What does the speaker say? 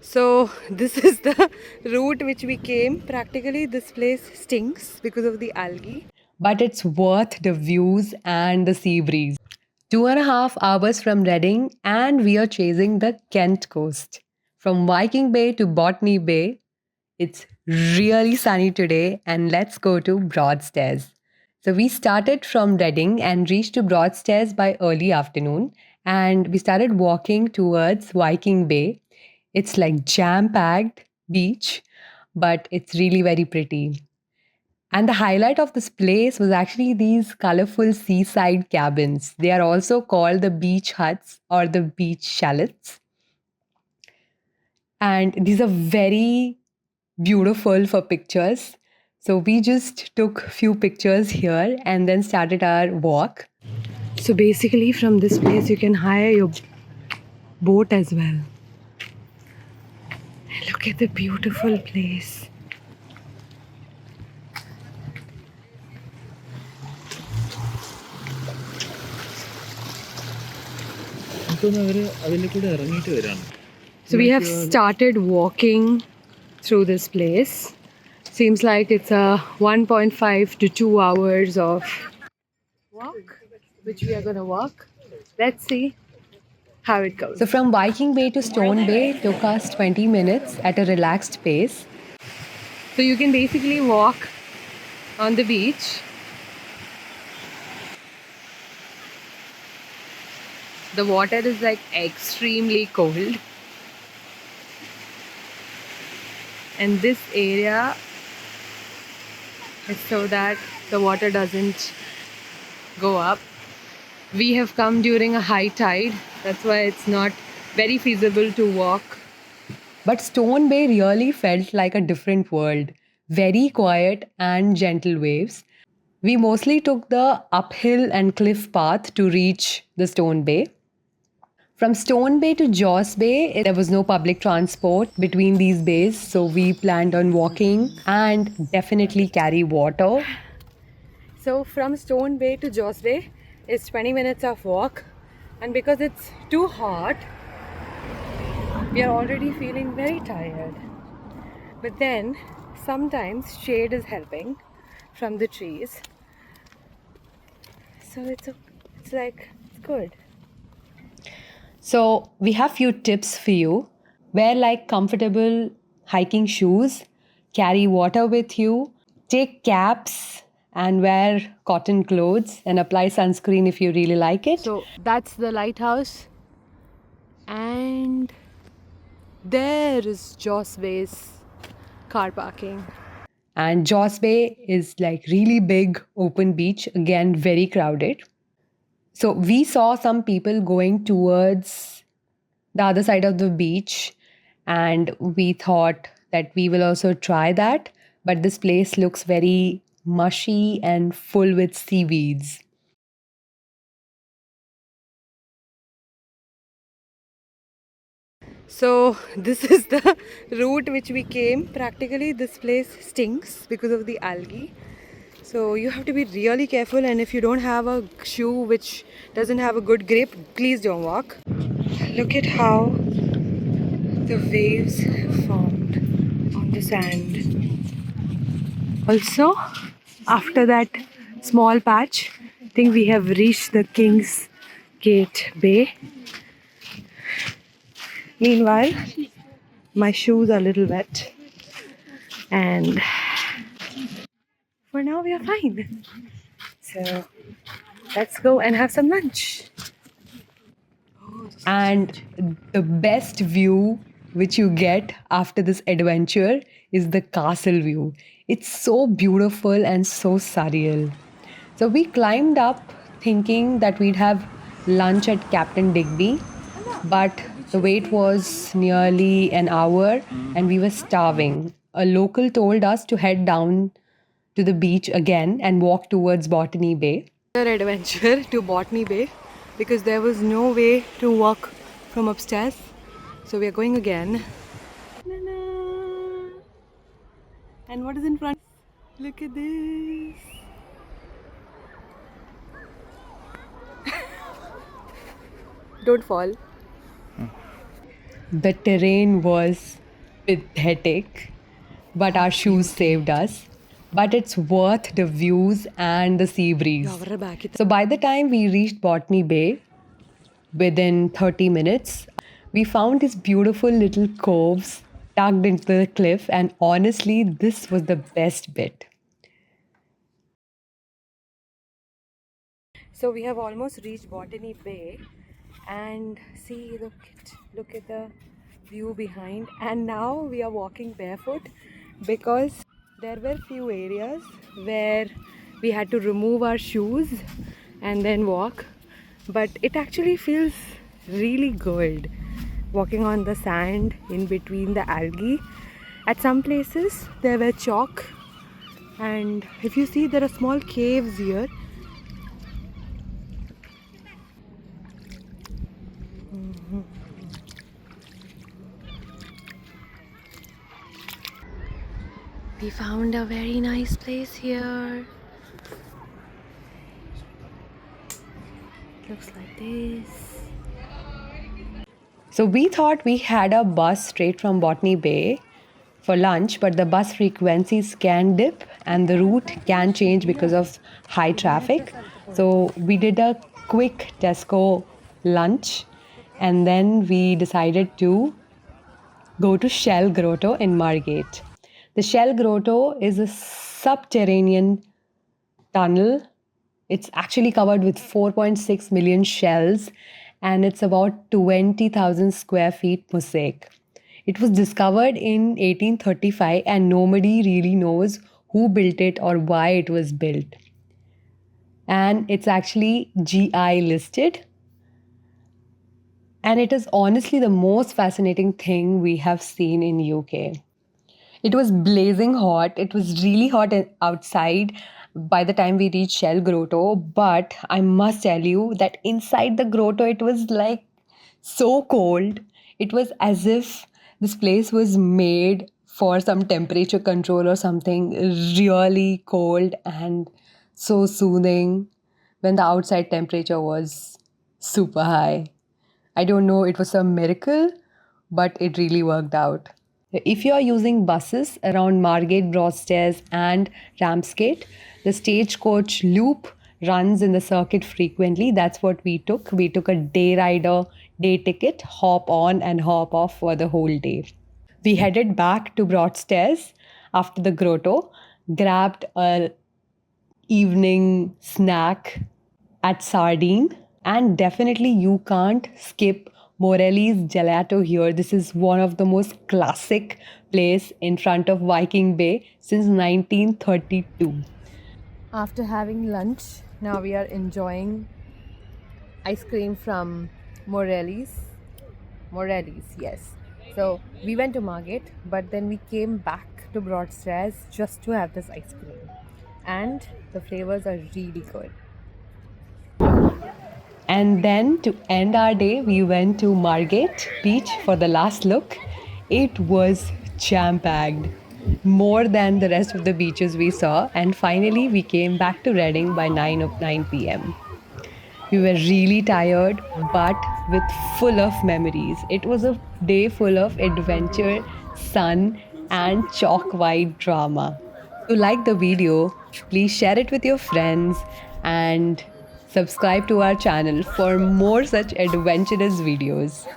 So this is the route which we came. Practically this place stinks because of the algae. But it's worth the views and the sea breeze. 2.5 hours from Reading, and we are chasing the Kent coast. From Viking Bay to Botany Bay, it's really sunny today, and let's go to Broadstairs. So we started from Reading and reached to Broadstairs by early afternoon, and we started walking towards Viking Bay. It's like jam-packed beach, but it's really very pretty. And the highlight of this place was actually these colorful seaside cabins. They are also called the beach huts or the beach chalets. And these are very beautiful for pictures. So we just took few pictures here and then started our walk. So basically from this place you can hire your boat as well. Look at the beautiful place. So we have started walking through this place. Seems like it's a 1.5 to 2 hours of walk, which we are going to walk. Let's see how it goes. So from Viking Bay to Stone Bay took us 20 minutes at a relaxed pace. So you can basically walk on the beach. The water is like extremely cold. And this area is so that the water doesn't go up. We have come during a high tide. That's why it's not very feasible to walk. But Stone Bay really felt like a different world. Very quiet and gentle waves. We mostly took the uphill and cliff path to reach the Stone Bay. From Stone Bay to Joss Bay, there was no public transport between these bays, so we planned on walking and definitely carry water. So from Stone Bay to Joss Bay is 20 minutes of walk, and because it's too hot, we are already feeling very tired. But then sometimes shade is helping from the trees, so it's good. So we have few tips for you. Wear like comfortable hiking shoes, carry water with you, take caps and wear cotton clothes and apply sunscreen if you really like it. So that's the lighthouse, and there is Joss Bay's car parking. And Joss Bay is like really big open beach, again very crowded. So we saw some people going towards the other side of the beach, and we thought that we will also try that. But this place looks very mushy and full with seaweeds. So this is the route which we came. Practically this place stinks because of the algae. So you have to be really careful, and if you don't have a shoe which doesn't have a good grip, please don't walk. Look at how the waves have formed on the sand. Also, after that small patch, I think we have reached the King's Gate Bay. Meanwhile, my shoes are a little wet, and for now we are fine. So let's go and have some lunch. And the best view which you get after this adventure is the castle view. It's so beautiful and so surreal. So we climbed up thinking that we'd have lunch at Captain Digby, but the wait was nearly an hour and we were starving. A local told us to head down to the beach again and walk towards Botany Bay. Our adventure to Botany Bay because there was no way to walk from upstairs. So we are going again. And what is in front? Look at this. Don't fall. The terrain was pathetic, but our shoes saved us. But it's worth the views and the sea breeze. So by the time we reached Botany Bay, within 30 minutes, we found these beautiful little coves tucked into the cliff, and honestly, this was the best bit. So we have almost reached Botany Bay, and see, look at the view behind. And now we are walking barefoot because there were few areas where we had to remove our shoes and then walk, but it actually feels really good walking on the sand in between the algae. At some places there were chalk, and if you see, there are small caves here. We found a very nice place here. Looks like this. So we thought we had a bus straight from Botany Bay for lunch, but the bus frequencies can dip and the route can change because of high traffic. So we did a quick Tesco lunch, and then we decided to go to Shell Grotto in Margate. The Shell Grotto is a subterranean tunnel. It's actually covered with 4.6 million shells, and it's about 20,000 square feet mosaic. It was discovered in 1835, and nobody really knows who built it or why it was built. And it's actually GI listed. And it is honestly the most fascinating thing we have seen in UK. It was blazing hot. It was really hot outside by the time we reached Shell Grotto. But I must tell you that inside the grotto, it was like so cold. It was as if this place was made for some temperature control or something, really cold and so soothing when the outside temperature was super high. I don't know, it was a miracle, but it really worked out. If you are using buses around Margate, Broadstairs, and Ramsgate, the stagecoach loop runs in the circuit frequently. That's what we took. We took a day rider day ticket, hop on and hop off for the whole day. We headed back to Broadstairs after the grotto, grabbed a evening snack at Sardine, and definitely you can't skip Morelli's Gelato here. This is one of the most classic place in front of Viking Bay since 1932. After having lunch, now we are enjoying ice cream from Morelli's. Morelli's, yes. So we went to Margate, but then we came back to Broadstairs just to have this ice cream. And the flavors are really good. And then to end our day, we went to Margate Beach for the last look. It was jam-packed, more than the rest of the beaches we saw. And finally, we came back to Reading by 9 p.m. We were really tired, but with full of memories. It was a day full of adventure, sun, and chalk white drama. If you like the video, please share it with your friends and subscribe to our channel for more such adventurous videos.